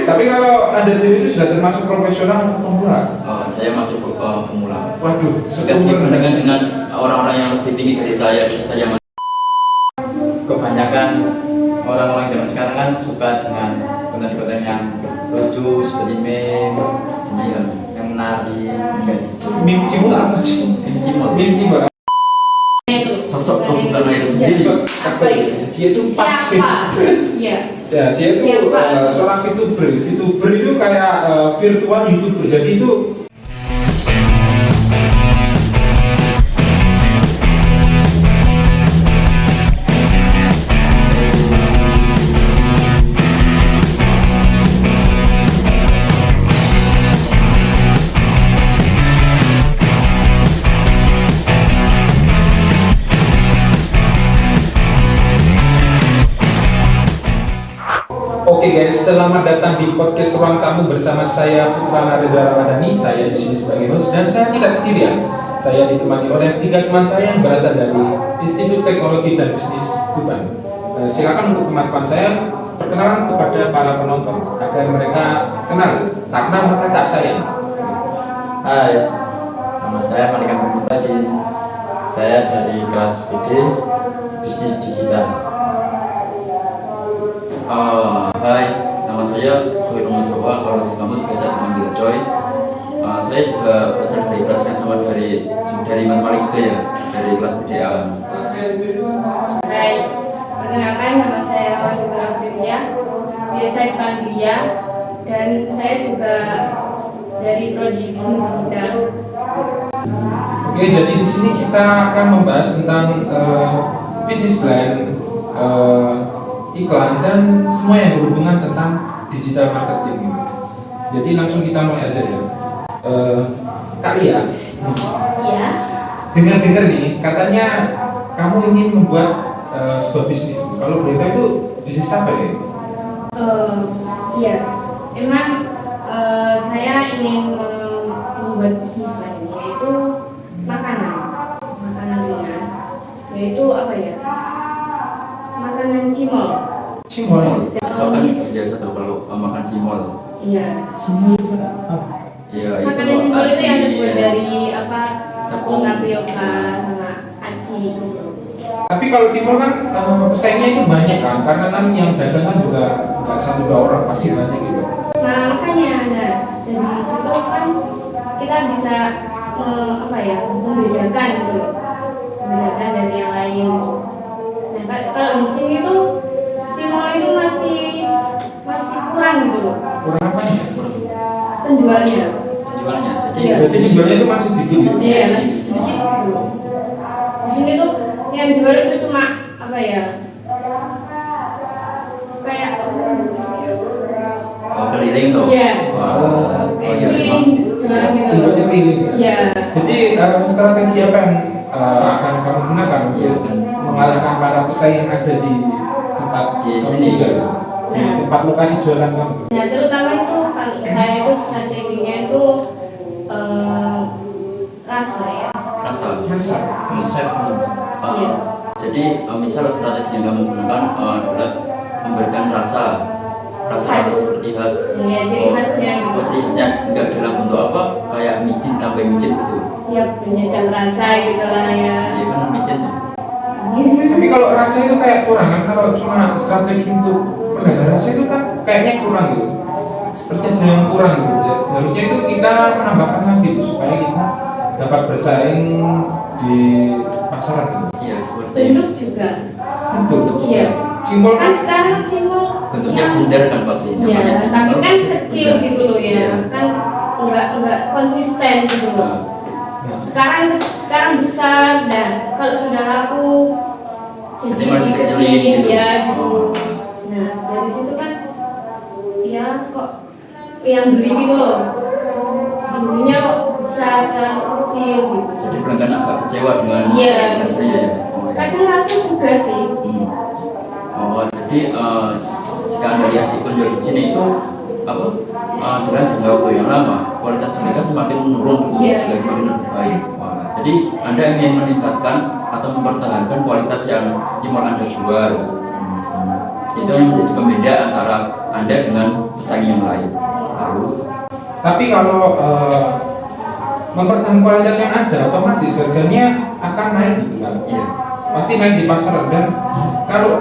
Tapi kalau Anda sendiri itu sudah termasuk profesional atau pemula? Saya masih pemula. Waduh, dibandingkan dengan orang-orang yang lebih tinggi dari saya masih. Kebanyakan orang-orang zaman sekarang kan suka dengan konten-konten yang lucu seperti meme, yang menarik, kayak gitu. Meme cimol apa sih? Meme cimol. Sosok pembukaan itu sendiri. Apa itu? Dia itu Siapa? Iya. Ya, dia itu seorang VTuber. VTuber itu kayak virtual YouTuber. Jadi itu Oke guys, selamat datang di podcast Ruang Tamu bersama saya Putra Reza Ramadhani. Saya di sini sebagai host dan saya tidak sendirian. Saya ditemani oleh 3 teman saya yang berasal dari Institut Teknologi dan Bisnis Tuban. Silakan untuk teman-teman saya perkenalan kepada para penonton agar mereka kenal. Tak kenal maka tak sayang. Hai, nama saya Malikan Pemutasi. Saya dari kelas BD Bisnis Digital. Hai, nama saya Khairul Mustafa. Kalau di kampus biasa dipanggil Joy. Saya juga berasal dari kelas yang sama dari Mas Malik juga ya, dari kelas BDA. Hai, perkenalkan nama saya Wahyu Pratiya, biasa dipanggil Ya, dan saya juga dari prodi Bisnis Digital. Oke, jadi di sini kita akan membahas tentang bisnis plan, iklan dan semua yang berhubungan tentang digital marketing. Jadi langsung kita mulai aja ya. Kak Lia, Iya. dengar-dengar nih katanya kamu ingin membuat sebuah bisnis. Kalau boleh tahu itu bisnis apa ya? Iya. Emang saya ingin membuat bisnis lain, yaitu makanan ringan, yaitu apa ya? Makanan cimol. Cimol. Bahkan biasa tuh kalau makan cimol. Iya. Iya. Makanan cimol itu yang terbuat iya. dari apa? Tepung tapioka sama aci gitu. Tapi kalau cimol kan pesaingnya itu banyak kan, karena kan yang dagang kan juga nggak 1-2 orang, pasti banyak gitu. Nah makanya dari situ kan kita bisa membedakan gitu loh, membedakan dari yang lain gitu. Nah kalau di sini tuh cimol itu masih kurang gitu loh. Kurang apa ya? Penjualnya. Jadi Iya. Berarti penjualnya itu masih sedikit gitu. Iya masih sedikit gitu loh. Di sini tuh yang jual itu cuma apa ya? Kayak keliling tuh. Iya. Iya. keliling gitu jualan gitu loh. Penjualnya keliling. Iya. Jadi strategi apa yang akan kamu gunakan untuk mengalahkan para pesaing yang ada di tempat Di sini gitu? Di tempat lokasi jualan kamu? Nah terutama itu kalau saya itu strateginya itu rasa ya. Rasa. Resep. Iya. Jadi misal strategi yang kamu gunakan adalah memberikan rasa Khas. seperti khas. Iya ciri khasnya gitu. Cirinya enggak dalam bentuk apa kayak micin tambah micin gitu. Ya penyedap rasa gitu lah ya. Iya kan micin tuh. Tapi kalau rasa itu kayak kurang kan, kalau cuma strategi untuk menambah rasa itu kan kayaknya kurang gitu. Seperti ada yang kurang gitu. Harusnya itu kita menambahkan lagi gitu supaya kita dapat bersaing di pasaran gitu. Iya seperti Bentuk juga. Bentuk. Iya. Cimol Kan sekarang cimol bentuknya yang bundar kan pasti. iya, namanya. tapi kan kecil gitu loh Iya. ya. Kan enggak konsisten gitu loh. Sekarang besar dan kalau sudah laku Jadi jadi makin kecil kecilin gitu. ya gitu. Nah dari situ kan ya kok yang beli gitu loh, dulunya kok besar sekarang kok kecil gitu. Jadi pelanggan agak kecewa dengan Iya. hasilnya ya. Oh, iya. Kadang rasa juga sih. Jadi jika anda lihat di penjual di sini itu apa dengan jangka waktu yang lama kualitas mereka semakin menurun, Iya. tidak semakin baik. Jadi anda ingin meningkatkan atau mempertahankan kualitas yang cimol anda jual. Itu yang menjadi pembeda antara anda dengan pesaing yang lain. Tapi kalau mempertahankan kualitas yang ada, otomatis harganya akan naik gitu kan. Iya. Pasti naik di pasaran. Dan kalau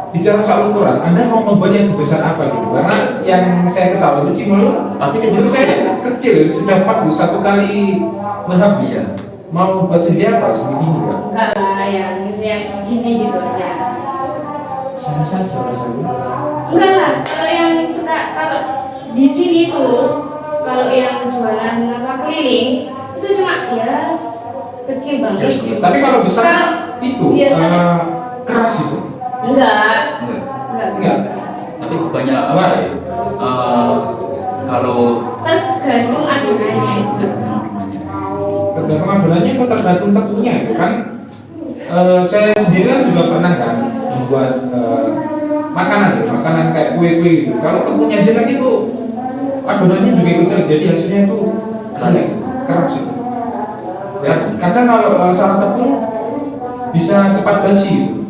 bicara soal ukuran, Anda mau membuatnya sebesar apa gitu? Karena yang saya ketahui itu cimol Pasti menurut saya kecil, sudah pas tuh, satu kali lengkap ya. Mau buat segini apa? Segini kan? Enggak lah yang segini gitu aja. Sama saja rasanya. Enggak lah, kalau yang suka kalau di sini tuh kalau yang jualan apa keliling itu cuma ya kecil banget gitu. Tapi kalau besar Kalau itu biasa keras itu. enggak Enggak. bisa. Tapi banyak apa Wah. ya? Kalau Tergantung adonannya. Tergantung adonannya atau tergantung tepungnya itu kan. Saya sendiri kan juga pernah kan membuat makanan kayak kue-kue gitu. Kalau tepungnya jelek itu adonannya juga ikut jelek, jadi hasilnya itu jelek, keras itu. Karena kalau salah tepung bisa cepat basi gitu.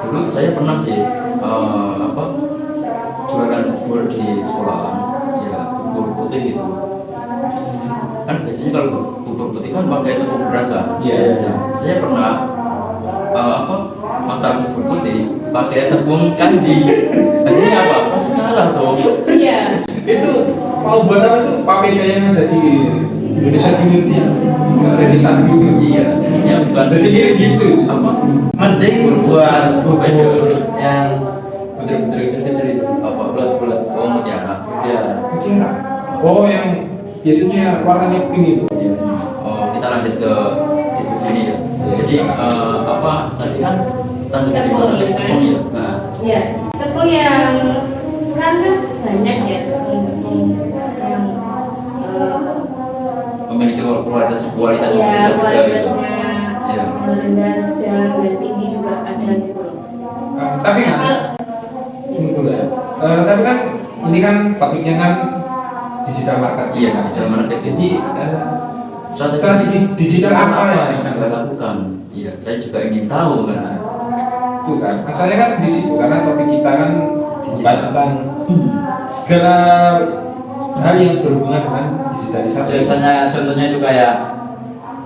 dulu saya pernah sih apa jualan bubur di sekolahan, ya bubur putih gitu. Kan biasanya kalau bubur putih kan pakai tepung beras kan. Iya. Nah, saya pernah apa masak bubur putih pakai tepung kanji. Akhirnya apa? Masih salah tuh. Iya. Itu mau buat apa itu papeda yang ada di Indonesia Timurnya dari Sandu. Iya, yang bukan Jadi kayak gitu. apa? Mending berbuat bubur yang Bener-bener kecil-kecil itu apa? Bulat-bulat. Oh, mutiara. ya Kira. Oh, yang biasanya warnanya pink itu. Iya. Oh, kita lanjut ke diskusi ini ya. Jadi apa tadi kan tentang dari Tepung, mana? kan? Tepung ya. Nah, Iya, tepung yang sekarang kan banyak ya tepung yang memiliki kualitas ya yang berbeda-beda gitu. kualitasnya Iya. rendah, sedang, dan tinggi juga ada gitu loh. Tapi kan ini dulu ya. Tapi kan ini kan topiknya kan digital marketing. Iya, digital marketing. Jadi strategi digital apa yang Anda lakukan? Iya, saya juga ingin tahu kan. itu kan? Asalnya kan di situ karena topik kita kan membahas tentang segala hal yang berhubungan dengan digitalisasi. biasanya contohnya itu kayak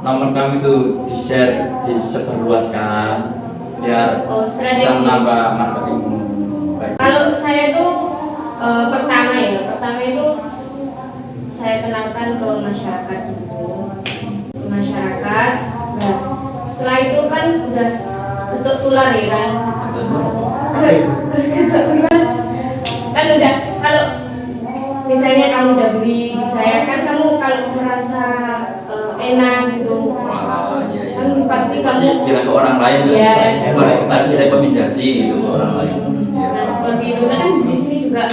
nomor kami itu di-share, disebarluaskan biar Oh, bisa strategi. menambah marketing baik. Kalau saya tuh pertama itu saya kenalkan ke masyarakat dulu, ke masyarakat. Nah, setelah itu kan udah ketuk tular ya kan. Ketuk tular kan udah kalau misalnya kamu udah beli di saya kan kamu kalau merasa enak gitu Wah, iya, iya. kan pasti Pasti kamu bilang ke orang lain Iya. kasih rekomendasi gitu ke orang lain. Iya. nah seperti itu kan di sini juga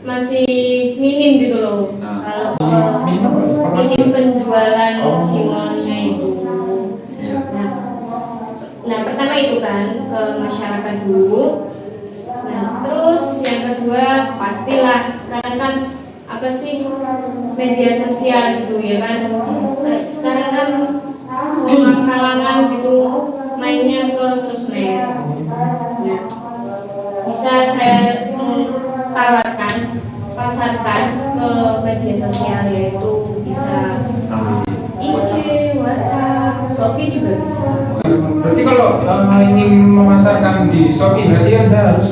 masih minim gitu loh Nah. kalau Minim apa? Informasi? minim penjualan Oh. cimolnya itu. Iya. Nah pertama itu kan ke masyarakat dulu. Nah terus yang kedua pastilah sekarang kan apa sih media sosial gitu ya kan. Nah, sekarang kan semua kalangan gitu mainnya ke sosmed. Nah bisa saya tawarkan pasarkan ke media sosial yaitu bisa IG, WhatsApp, Shopee juga bisa. Berarti kalau ingin memasarkan di Shopee berarti Anda harus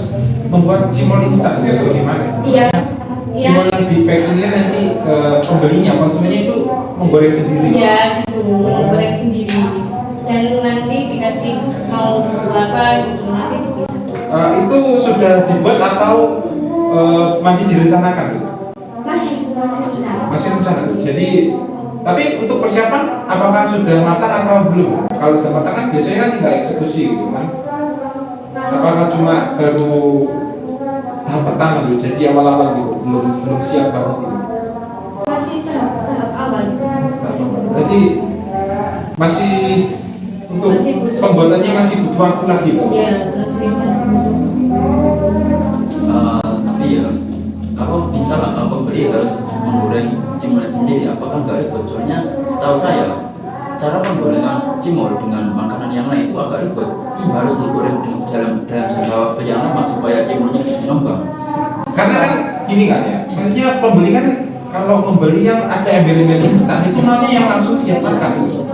membuat cimol instan gitu gimana? Iya, Cimol iya, yang di packingnya nanti pembelinya, konsumennya itu menggoreng sendiri. iya gitu, goreng sendiri. Dan nanti dikasih mau apa gitu nanti itu bisa. Itu sudah dibuat atau masih direncanakan? Gitu? Masih rencana. Masih rencana. Jadi tapi untuk persiapan apakah sudah matang atau belum? Kalau sudah matang kan biasanya kan tinggal eksekusi gitu kan. Apakah cuma baru tahap pertama gitu, jadi awal-awal gitu, belum siap banget gitu. Masih tahap awal. Berarti masih untuk Masih butuh. pembuatannya masih butuh waktu lagi Pak? Iya, masih butuh. Tapi ya kalau misal pembeli harus menggoreng cimol sendiri, apakah nggak ribet? Soalnya setahu saya cara penggorengan cimol dengan makanan yang lain itu agak ribet. Harus digoreng dalam jangka waktu yang lama supaya cimolnya bisa ngembang. Karena kan gini kan ya, Maksudnya pembeli kan kalau membeli yang ada embel-embel instan itu maunya yang langsung siap makan,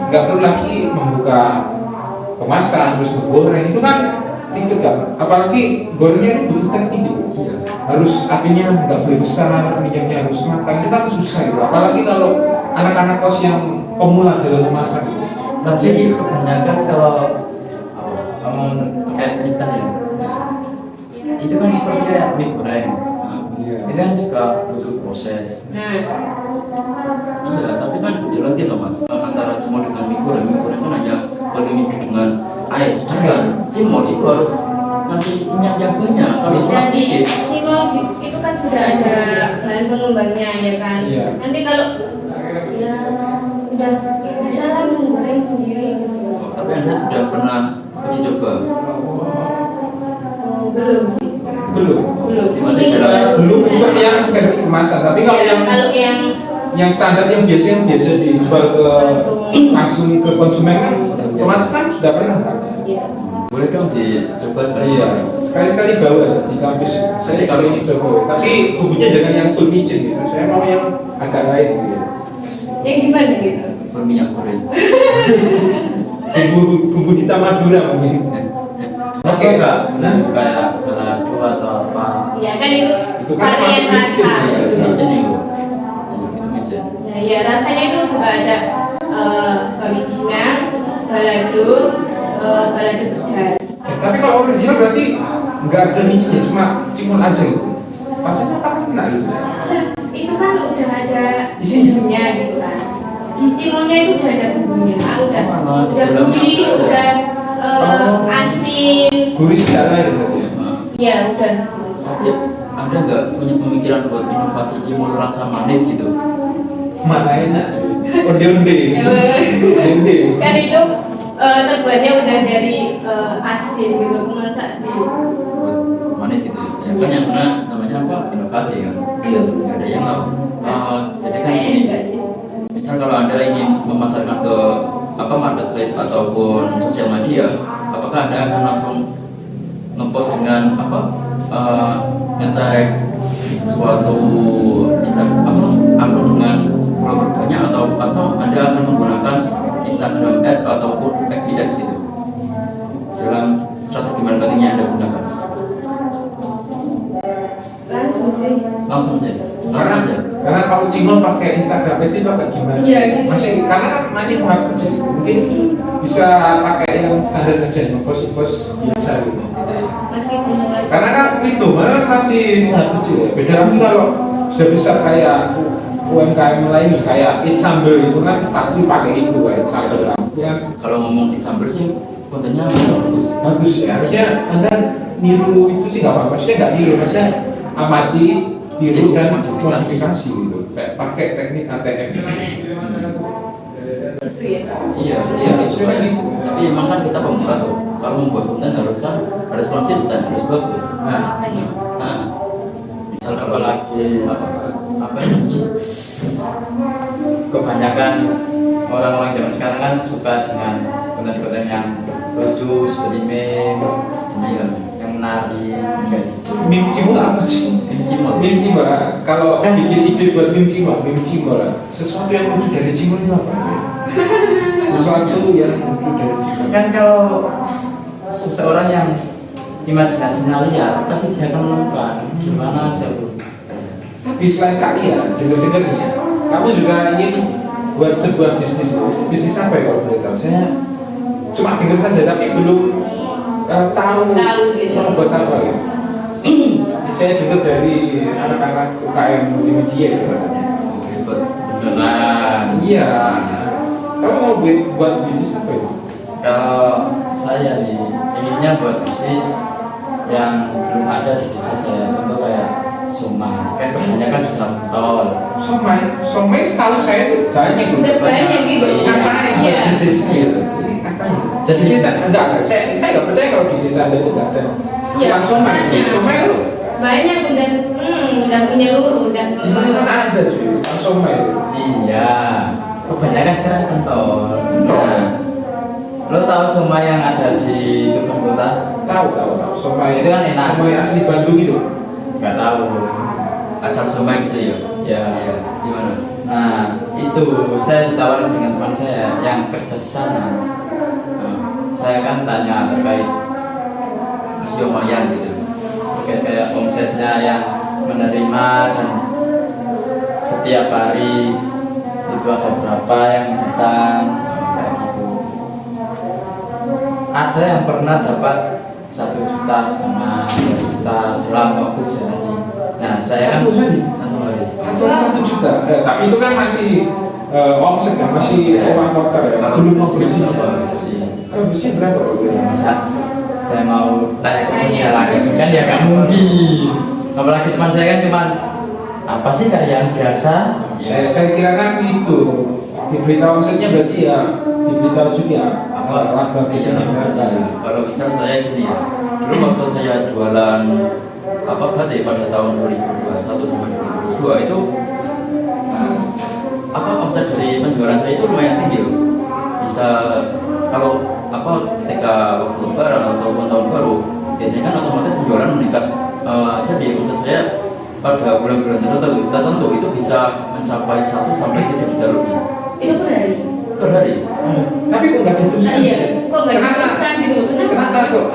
nggak perlu lagi membuka kemasan terus menggoreng itu kan ribet kan, apalagi gorengnya itu butuh teknik gitu. Iya. Harus apinya nggak boleh besar, minyaknya harus matang, itu kan susah itu. Apalagi kalau anak-anak kos yang pemula dalam memasak gitu. Tapi kebanyakan kalau ngomong terkait instan ya, itu kan seperti kayak mie goreng. Itu kan juga butuh proses. Nah, Iya, tapi kan jalan gitu mas antara cimol dengan mie goreng kan hanya paling dengan air, sedangkan cimol itu harus ngasih minyak yang banyak. Kalau cuma jadi sedikit, cimol itu kan sudah ada bahan pengembangnya ya kan. Iya. Nanti kalau ya udah bisa lah menggoreng sendiri gitu. tapi anda sudah pernah uji coba? Oh, belum sih. Belum. Belum. Masih Ini jalan. baru. Belum untuk yang versi kemasan, tapi kalau Ya, yang kalau yang standar yang biasa dijual ke langsung ke konsumen kan otomatis kan sudah pernah kan. ya. Boleh dong dicoba sekali. Iya, sekali-sekali bawa di kampus. Saya kali ini coba, tapi bumbunya jangan yang full micin gitu. Saya mau yang agak lain gitu. Yang gimana gitu? Berminyak goreng. Bumbu hitam Madura mungkin. Oke enggak? Nah, Kayak balado atau apa? Ya kan itu Itu kan varian pasti rasa micin, ya. gitu. Micin itu. Itu micin. Nah, ya rasanya itu juga ada original, balado, balado pedas. tapi kalau original berarti nggak ada micinnya, cuma cimol aja gitu. Rasanya apa enak gitu. Nah, itu kan udah ada Isinya? bumbunya gitu kan. Di cimolnya itu udah ada bumbunya, udah dalam- gurih, udah asin. Gurih secara ya berarti. Ya. Ya udah. Tapi anda nggak punya pemikiran buat inovasi cimol rasa manis gitu? Mana enak? Onde-onde. Onde-onde. Kan itu terbuatnya udah dari asin gitu, masa di Buat manis gitu. Ya kan yang namanya apa? Inovasi kan. Iya. Nggak ada yang tahu. Jadi kan kayaknya ini. enggak sih. Misal kalau anda ingin memasarkan ke marketplace ataupun sosial media, apakah anda akan langsung ngepost dengan nge-tag suatu upload dengan follower banyak atau anda akan menggunakan Instagram Ads ataupun FB Ads gitu dalam strategi marketing yang anda gunakan? Langsung sih. Langsung aja. Karena kalau cimol pakai Instagram Ads itu agak gimana? Iya, gitu. Masih karena kan masih tahap kecil, mungkin bisa pakai yang standar aja, post biasa gitu. Masih mulai. Karena kan itu malah masih tahap kecil ya. Beda lagi kalau sudah besar kayak UMKM lainnya kayak Eat Sambal itu kan pasti pakai itu Eat Sambal ya. Kalau ngomong sambal sih kontennya bagus. Bagus ya, harusnya Anda niru itu sih nggak apa-apa, maksudnya nggak niru, maksudnya amati, tiru dan modifikasi gitu, kayak pakai teknik ATM. Itu ya. Iya, gitu. Tapi emang kan kita pemula tuh. Kalau membuat konten harus konsisten, harus bagus. Makanya. Nah, misal Apalagi apa ini? Kebanyakan orang-orang zaman sekarang kan suka dengan konten-konten yang lucu seperti meme, yang menarik kayak gitu. Meme cimol apa sih? Meme cimol, kalau bikin ide buat meme cimol, sesuatu yang lucu dari cimol itu apa? Sesuatu yang lucu dari cimol. Kan kalau seseorang yang imajinasinya liar pasti dia akan menemukan gimana aja bro. Tapi selain kalian, dengar-dengar nih ya, kamu juga ingin buat sebuah bisnis apa ya kalau boleh tahu? Saya cuma dengar saja tapi belum tahu Gitu. mau buat apa gitu. Saya dengar dari anak-anak UKM multimedia gitu katanya. Ribet beneran. Iya. Kamu mau buat bisnis apa ya? Kalau saya nih inginnya buat bisnis yang belum ada di desa saya, contoh kayak somai, kan kebanyakan sudah tol. Somai setahu saya itu banyak gitu. Udah banyak gitu. Ngapain Iya. di desa gitu? Ini ngapain? Jadi Di desa enggak. Saya nggak percaya kalau di desa ada itu nggak ada. Iya, Tukang somai. banyak. Somai itu Banyak udah menyeluruh, udah di mana ada cuy? Tukang somai itu. Iya, kebanyakan sekarang pentol. Nah, lo tahu somai yang ada di Tuban Kota? Tahu. Somai Itu kan enak. Somai asli Bandung itu. Nggak tahu. asal somai gitu ya. Ya. Iya, gimana? Nah itu saya ditawarin dengan teman saya yang kerja di sana. Saya kan tanya terkait Masih lumayan gitu. terkait kayak omsetnya yang menerima dan setiap hari itu ada berapa yang datang kayak gitu. Ada yang pernah dapat 1,5 juta, 2 juta dalam waktu sehari. Nah saya kan Satu hari? Satu hari. Satu juta. Tapi itu kan masih omset kan, masih uang kotor ya. Kalau Belum mau bersih. bersih. Kalau bersih berapa? Masa saya mau tanya ke bosnya lagi kan ya nggak mungkin. Apalagi teman saya kan cuman apa sih karyawan biasa. Saya kira kan itu diberitahu omsetnya berarti ya diberitahu juga laba bisnisnya berapa. Kalau misal saya gini ya, dulu waktu saya jualan apa batik pada tahun 2021 sampai 2022 itu apa omset dari penjualan saya itu lumayan tinggi loh. Bisa kalau apa ketika waktu lebaran ataupun tahun baru biasanya kan otomatis penjualan meningkat. Jadi omset saya pada bulan-bulan tertentu itu bisa mencapai 1 sampai 3 juta lebih Itu per hari. per hari. Tapi kok nggak Nah, diteruskan? iya, kok nggak Kenapa? diteruskan gitu loh? Kenapa kok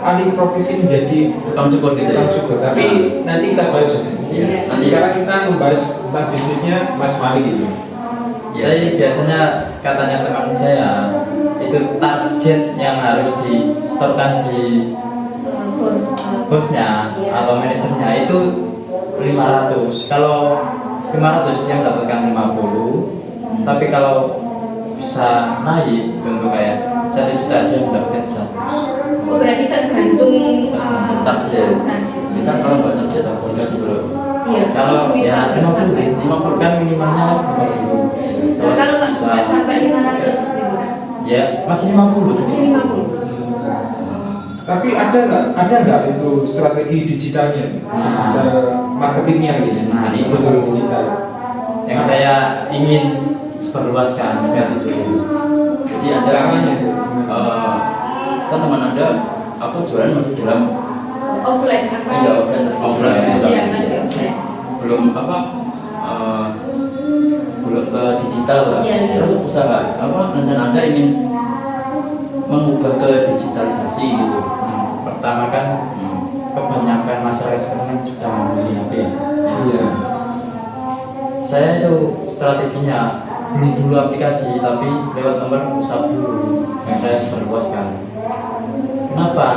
alih profesi menjadi Tukang cukur gitu ya. tukang cukur? Tapi nanti kita bahas. Iya, nanti Sekarang kita membahas tentang bisnisnya Mas Malik itu. ya. Jadi biasanya katanya teman saya itu target yang harus disetorkan di Bos. bosnya atau manajernya itu 500. Kalau 500 dia mendapatkan 50. Tapi kalau bisa naik contoh kayak 1 juta dia mendapatkan 100. Oh, berarti tergantung Target. Misal kalau nggak target aku dikasih berapa? Iya, Kalau misal ya nggak sampai. 50 kan minimalnya 50. Nah, kalau Bisa. nggak sampai 500 gitu, Ya masih 50. masih 50. Tapi ada nggak itu strategi digitalnya, digital marketingnya gitu? Nah, itu Unsur digital. Yang saya ingin seperluaskan biar itu. Jadi ada Caranya kan teman anda apa jualan masih dalam Offline apa? iya offline Iya, masih offline. belum apa belum ke digital lah. Iya, iya. Terus usaha apa rencana anda ingin mengubah ke digitalisasi gitu. Pertama kan kebanyakan masyarakat sekarang kan sudah membeli HP. Iya. Saya itu strateginya beli dulu aplikasi tapi lewat nomor WhatsApp dulu yang saya sebarluaskan. Kenapa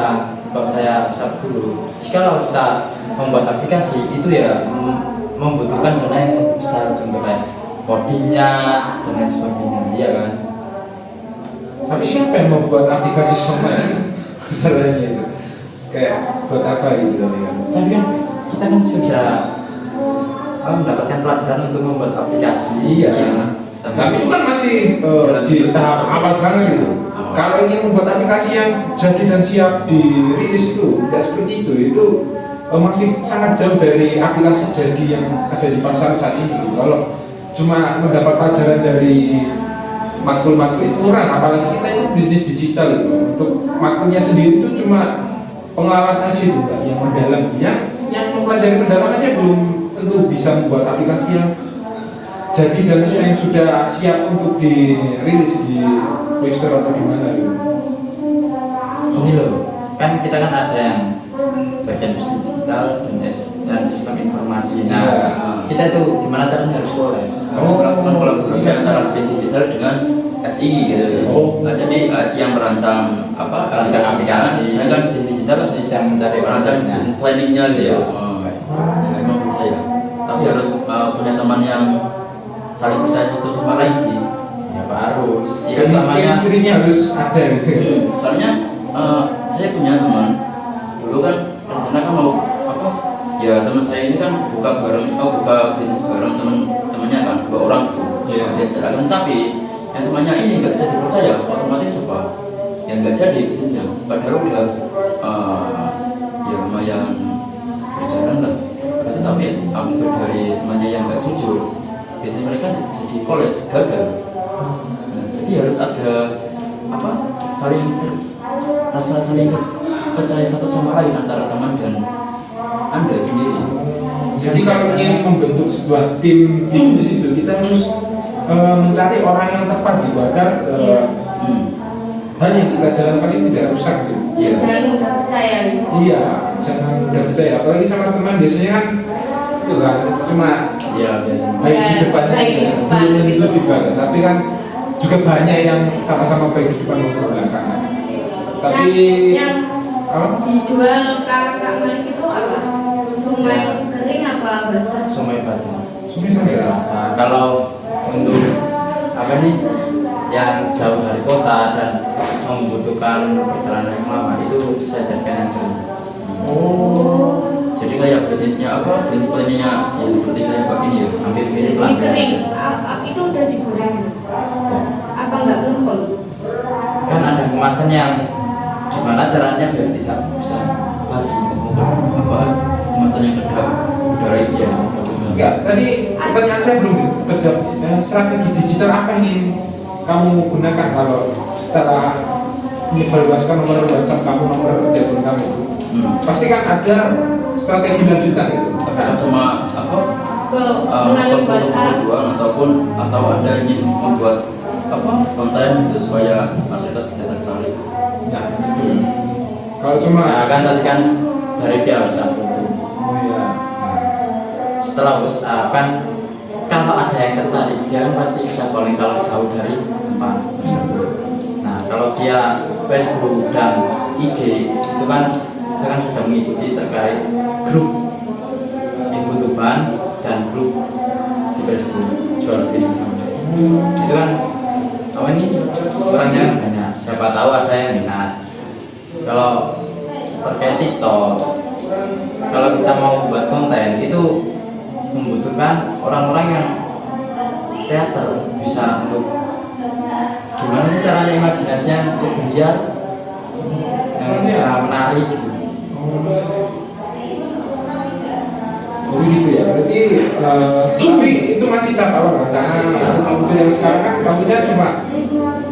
kok saya WhatsApp dulu? Jikalau kita membuat aplikasi itu ya membutuhkan dana yang besar, contoh kayak codingnya dan lain sebagainya, iya kan? Tapi siapa yang membuat aplikasi semua masalahnya itu? Kayak buat apa gitu kan? Tapi kan kita kan sudah mendapatkan pelajaran untuk membuat aplikasi. Iya. Iya. Tapi itu kan masih di tahap awal banget gitu. Kalau ingin membuat aplikasi yang jadi dan siap dirilis itu nggak seperti itu masih sangat jauh dari aplikasi jadi yang ada di pasar saat ini. Gitu. Kalau cuma mendapat pelajaran dari matkul-matkul itu kurang, apalagi kita itu bisnis digital gitu. Untuk matkulnya sendiri itu cuma pengalaman aja itu Mbak, yang mendalam, yang mempelajari mendalam aja belum tentu bisa membuat aplikasi yang jadi dan yang sudah siap untuk dirilis di Play Store atau di mana gitu. Ini loh, kan kita kan ada yang bagian bisnis digital dan sistem informasi. Nah, kita itu gimana caranya harus sekolah? Harus melakukan kolaborasi antara digital dengan SI gitu. Nah, jadi SI yang merancang apa? Merancang aplikasi. Nah, kan digital yang mencari merancang orangnya. bisnis planningnya gitu ya. Ya, emang bisa ya. Tapi harus punya teman yang saling percaya satu sama lain sih. Ya harus. Iya, Chemistry-nya harus ada gitu. Soalnya saya punya teman dulu kan rencana kan mau apa? Ya teman saya ini kan buka bisnis bareng temannya kan 2 orang gitu. Iya. Biasa kan, tapi yang temannya ini nggak bisa dipercaya, otomatis apa? Yang nggak jadi bisnisnya. Padahal udah ya lumayan berjalan lah. Tapi akibat dari temannya yang nggak jujur, biasanya mereka jadi kolaps, gagal. Nah, jadi harus ada apa? Rasa saling percaya satu sama lain antara teman dan Anda sendiri. Jadi kalau ingin membentuk sebuah tim bisnis itu kita harus mencari orang yang tepat gitu agar hal yang kita jalankan itu tidak rusak gitu. Ya, jangan mudah percaya gitu. Iya, jangan mudah percaya. Apalagi sama teman biasanya kan itu kan cuma Iya, biasanya. baik di depannya baik di aja, depan belum gitu. tentu di belakang. Tapi kan juga banyak yang sama-sama baik di depan maupun belakang. Tapi yang apa? dijual kakak Malik itu apa? Sungai kering apa basah? Sungai basah. Sungai basah. Basah. Kalau untuk apa nih yang jauh dari kota dan membutuhkan perjalanan yang lama itu saya jadikan yang kering. Oh, Jadi kayak bisnisnya apa? Prinsipnya ya seperti kayak Pak ini ya. Hampir Jadi mirip lah. kering. Itu udah digoreng. Apa enggak ngumpul? Kan ada kemasan yang gimana caranya biar tidak bisa basi. Apa kemasannya kedap udara itu ya. enggak. Tadi pertanyaan saya belum terjawab. Strategi digital apa yang ingin kamu gunakan kalau setelah menyebarluaskan nomor WhatsApp kamu, nomor telepon kamu? Pasti kan ada strategi lanjutan gitu. Apakah cuma apa? Melalui WhatsApp. Atau Anda ingin membuat apa konten itu supaya masyarakat bisa tertarik. Nah, itu. Kalau cuma Nah, kan tadi kan dari via WhatsApp itu. oh iya. Setelah WhatsApp kan kalau ada yang tertarik dia kan pasti bisa calling kalau jauh dari tempat tersebut. Nah, kalau via Facebook dan IG itu kan saya kan sudah mengikuti terkait grup info tuban dan grup di Facebook jual beli. Itu kan apa ini orangnya banyak, siapa tahu ada yang minat. Kalau terkait TikTok, kalau kita mau buat konten itu membutuhkan orang-orang yang teater, bisa untuk gimana sih caranya imajinasinya untuk liar yang bisa menarik gitu. Oh gitu ya, berarti tapi itu masih tahap awal kan? Karena untuk yang sekarang kan kamunya cuma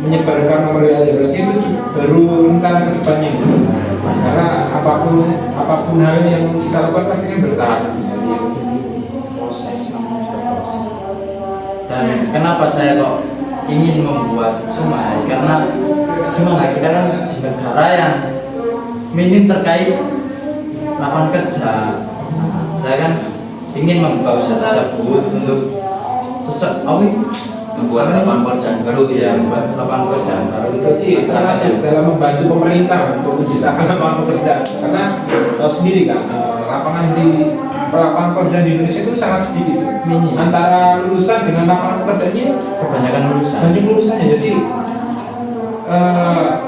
menyebarkan nomor aja, berarti itu baru rencana kedepannya gitu. Karena apapun hal yang kita lakukan pasti kan bertahap. Proses. Dan kenapa saya kok ingin membuat Sungai? Karena gimana, kita kan di negara yang minim terkait lapangan kerja. Saya kan ingin membuka usaha tersebut untuk Membuat lapangan pekerjaan baru gitu ya. membuat lapangan pekerjaan baru. Berarti istilahnya dalam membantu pemerintah untuk menciptakan lapangan pekerjaan. Karena tahu sendiri kan, lapangan pekerjaan di Indonesia itu sangat sedikit. Minim. Antara lulusan dengan lapangan pekerjaannya Kebanyakan lulusan. banyak lulusannya. Jadi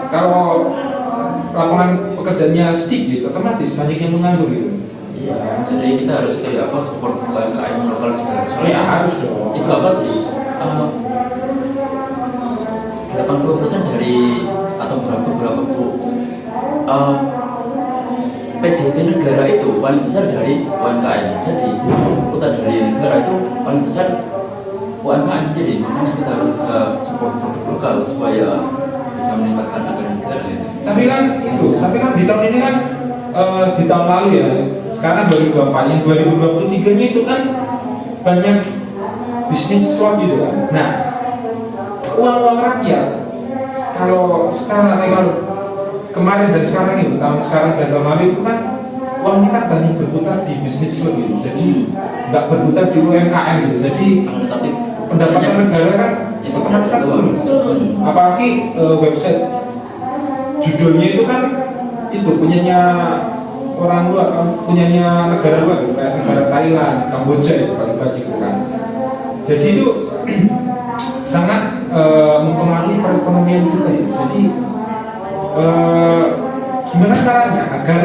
kalau lapangan pekerjaannya sedikit, otomatis banyak yang menganggur gitu. Iya. Jadi kita harus kayak apa support UMKM lokal juga. Ya harus dong. Itu apa sih? 80% dari atau berapa PDB negara itu paling besar dari UMKM. Jadi kota dari negara itu paling besar UMKM. Jadi makanya kita harus bisa support produk lokal supaya bisa meningkatkan negara gitu. Tapi kan di tahun ini kan di tahun lalu ya, sekarang 2024, yang 2023 nya itu kan banyak bisnis slot gitu kan. Nah, uang rakyat kalau sekarang kalau kemarin dan sekarang itu, tahun sekarang dan tahun lalu itu kan uangnya kan banyak berputar di bisnis slot gitu. Jadi nggak berputar di UMKM gitu. Jadi Tapi pendapatan negara kan itu otomatis kan turun. Turun. Apalagi website judulnya itu kan itu punyanya orang luar, punyanya negara luar gitu, kayak negara Thailand, Kamboja itu paling banyak gitu kan. Jadi itu sangat mempengaruhi perekonomian kita ya. Jadi gimana caranya agar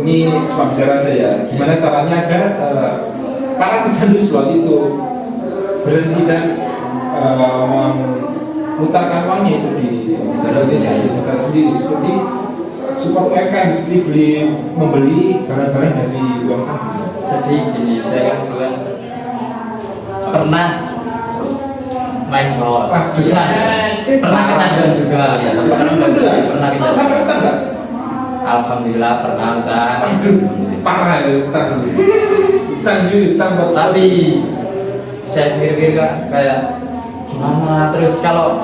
ini cuma bicara saja, gimana caranya agar para pecandu slot itu berhenti dan memutarkan uangnya itu di negara Indonesia, di negara sendiri, seperti support UMKM, seperti membeli barang-barang dari UMKM. Jadi gini, saya kan dulu kan pernah main slot. Waduh. Iya. Pernah kecanduan juga. Ya, tapi Sekarang sekarang udah Pernah kita sampai utang nggak? Alhamdulillah pernah utang. Aduh, parah ya utang. utang buat Tapi saya pikir-pikir kayak gimana terus kalau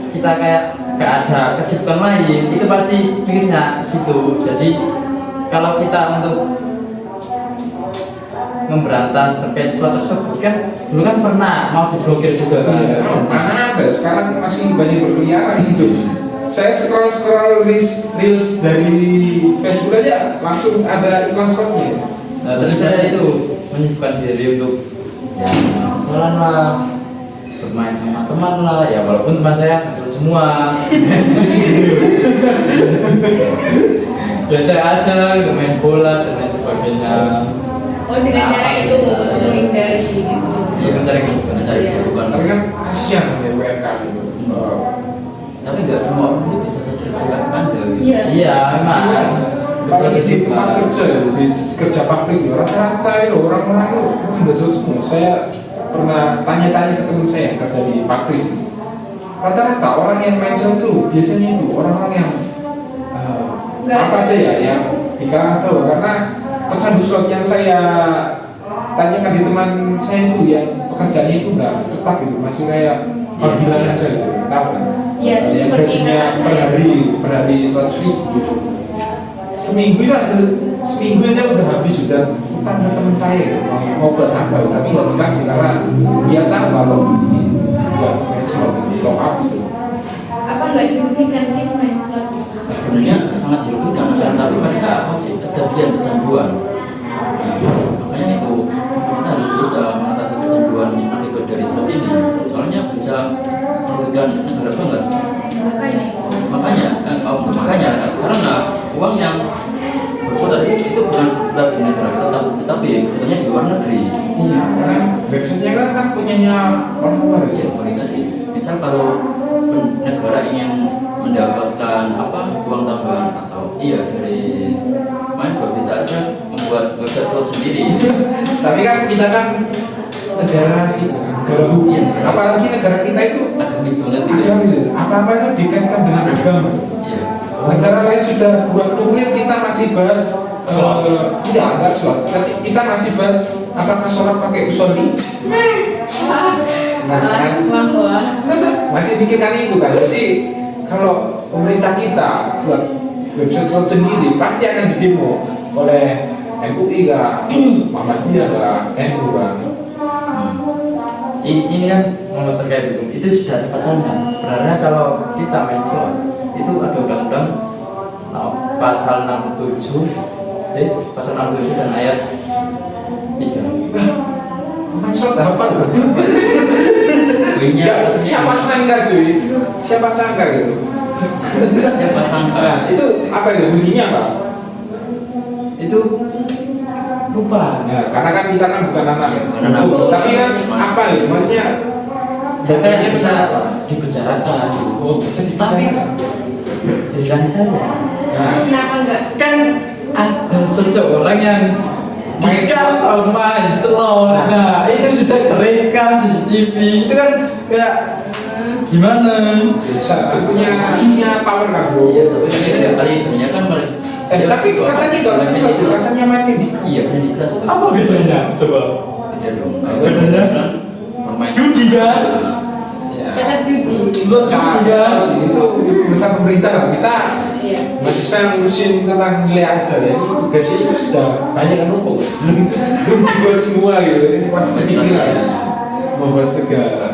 kita kayak gak ada kesibukan lain itu pasti pikirnya ke situ. Jadi kalau kita untuk memberantas terkait sesuatu tersebut kan dulu kan pernah mau diblokir juga kan. Mana ada, sekarang masih banyak berkeliaran gitu. Saya scroll reels dari Facebook aja langsung ada iklan slotnya. Nah, terus saya itu menyibukkan diri untuk ya jalan lah, bermain sama teman lah, ya walaupun teman saya kecil semua. Biasa aja gitu, main bola dan lain sebagainya. Oh dengan cara itu untuk menghindari gitu. Ya mencari kesibukan. Tapi kan kasihan ya WFK gitu. Tapi nggak semua orang itu bisa sadar kayak Anda gitu. Iya. Iya, memang. Kalau di tempat kerja, di kerja pabrik, rata-rata itu orang-orang itu kecil semua. Saya pernah tanya-tanya ke teman saya yang kerja di pabrik. Rata-rata orang yang mention tuh biasanya itu orang-orang yang apa aja ya, yang di kalangan bawah. Karena pecandu slot yang saya tanyakan di teman saya itu yang pekerjaannya itu nggak tetap gitu, masih kayak panggilan aja gitu, tahu kan? Iya, Yang seperti gajinya kakak saya. per hari 100.000 gitu. Seminggu aja udah habis, udah utang ke teman saya gitu. Mau buat apa tapi nggak dikasih karena dia tahu kalau ini buat main slot ini top up gitu. Apa nggak dirugikan sih main slot? Sebenarnya sangat dirugikan kan, tapi mereka apa sih ketagihan kecanduan. Nah, makanya itu kita harus bisa mengatasi kecanduan akibat dari slot ini. Soalnya bisa merugikan negara banget. Makanya karena uang yang berputar itu bukan berputar di negara kita, tetapi berputarnya di luar negeri. Iya, karena websitenya kan punyanya orang luar Ya, ya. seperti tadi. Misal kalau negara ingin mendapatkan uang tambahan atau dari main juga bisa aja membuat website slot sendiri. Tapi kan kita kan negara itu kan, negara hukum. Iya, Apalagi negara kita itu Agamis banget gitu. agamis, apa-apa itu dikaitkan dengan agama. Iya. Negara lain sudah buat nuklir, kita masih bahas enggak slot. Kita masih bahas apakah sholat pakai usolli. Nah, kan Wah. masih pikirkan itu kan. Jadi kalau pemerintah kita buat website slot sendiri pasti akan didemo oleh MUI kah, Muhammadiyah kah, NU kan. Ini kan kalau terkait hukum itu sudah ada pasalnya. Sebenarnya kalau kita main slot itu ada undang-undang pasal 67 dan ayat 3. Main slot apa loh? Poinnya Enggak, siapa sangka cuy? Siapa sangka gitu? siapa sangka? Nah, itu apa itu bunyinya Pak? Itu lupa. Ya, karena kan kita kan bukan anak Iya, bukan anak hukum. hukum. Tapi kan apa ya? Maksudnya Katanya bisa dibicarakan. Oh, bisa Tapi dipikirkan. hilang saja. Nah, Kenapa enggak? Kan ada seseorang yang main slot. main slot. Nah, itu sudah kerekam CCTV. Itu kan kayak gimana? Bisa, punya power kan bro. Iya, tapi setiap kali banyak kan mereka. Tapi katanya nggak main slot itu, katanya main di. Iya, main di kelas itu. Apa bedanya? Coba. Beda dong. Bedanya? Bermain Judi kan? Ya. Tetap judi. Buat judi kan? Itu urusan pemerintah lah. Kita Iya. mahasiswa yang ngurusin tentang nilai aja ya. Ini tugasnya itu sudah banyak yang numpuk. Belum dibuat semua gitu. Ini pas pikiran membahas negara.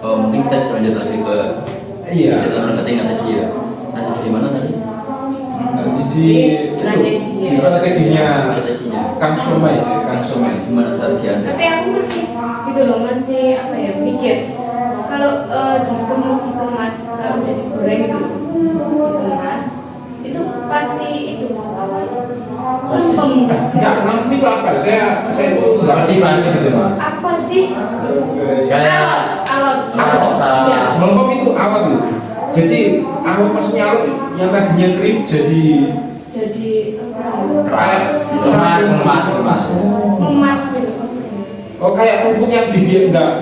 Mungkin kita bisa lanjut lagi ke Iya. digital marketing tadi ya. Nanti di mana tadi? Di strateginya Strateginya. konsumen ya, konsumen. Gimana strategi Anda? Tapi aku masih gitu loh, masih apa ya, mikir kalau dikemas, kalau udah digoreng gitu dikemas itu pasti itu Enggak, nanti itu apa? Saya itu nggak Motivasi gitu mas. apa sih Kayak alat rasa. ya. Melempem itu alat tuh. Jadi alat maksudnya alat yang tadinya krim jadi apa ya, Keras, lemas. emas gitu. oh kayak kerupuk yang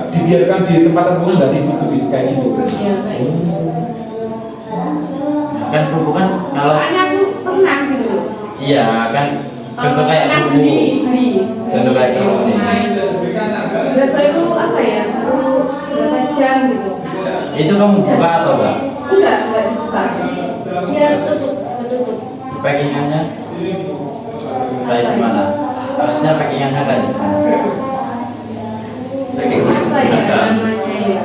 dibiarkan di tempat terbuka nggak ditutup itu kayak gitu berarti. Ya, kayak gitu. Kan kerupuk kan kalau Soalnya aku pernah gitu loh. iya kan contoh kayak Pernah kerupuk. beli Contoh kayak ya, gini. baru apa ya, baru berapa jam gitu. Itu kamu buka atau enggak? Enggak dibuka. Ya tutup. Packingannya kayak gimana? Maksudnya packingannya kayak gimana? Apa ya namanya ya?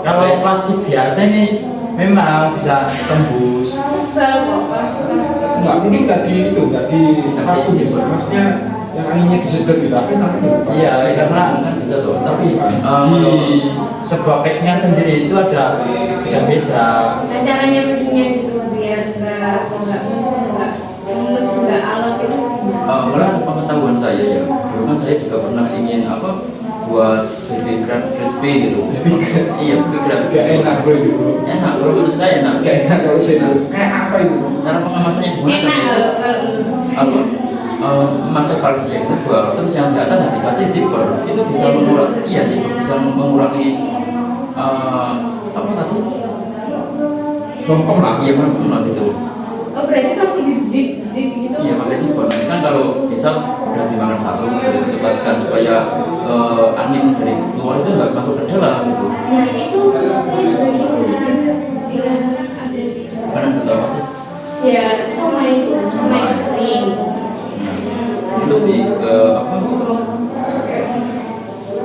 Kalau plastik biasa ini memang bisa tembus. Tebal kok plastik. Enggak, mungkin nggak di itu, nggak di vakum gitu. Maksudnya yang anginnya disedot gitu, tapi nanti dibuka. Iya, karena kan bisa tuh. Tapi di sebuah packingan sendiri itu ada beda-beda. Nah caranya bikinnya gitu biar enggak lemes, enggak alot itu gimana? Kalau sepengetahuan saya ya, dulu kan saya juga pernah ingin apa buat baby crab crispy gitu. Iya, baby crab. Gak enak bro itu bro. Enak, kalau menurut saya enak. Gak enak kalau saya dulu. Kayak apa itu? Cara pengemasannya gimana? Enak kalau menurut saya. Apa? Memakai palis yang tebal, terus yang di atas yang dikasih zipper itu bisa Iya, mengurangi, zipper. iya sih bisa mengurangi apa tadi? Lempem lah. Iya benar itu. Oh berarti pasti di zip gitu. Iya pakai zipper. Kan kalau bisa udah dimakan satu bisa ditempatkan supaya angin dari luar itu nggak masuk ke dalam gitu. Nah itu saya juga gitu zip. Iya ada. Karena betul apa sih? Ya somai kering. Nah, untuk di apa?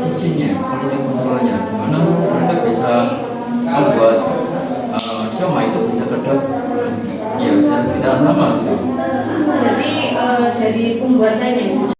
Visinya, quality controlnya, gimana mereka bisa membuat siomay itu bisa kedap, ya tidak lama gitu. Jadi dari pembuatannya.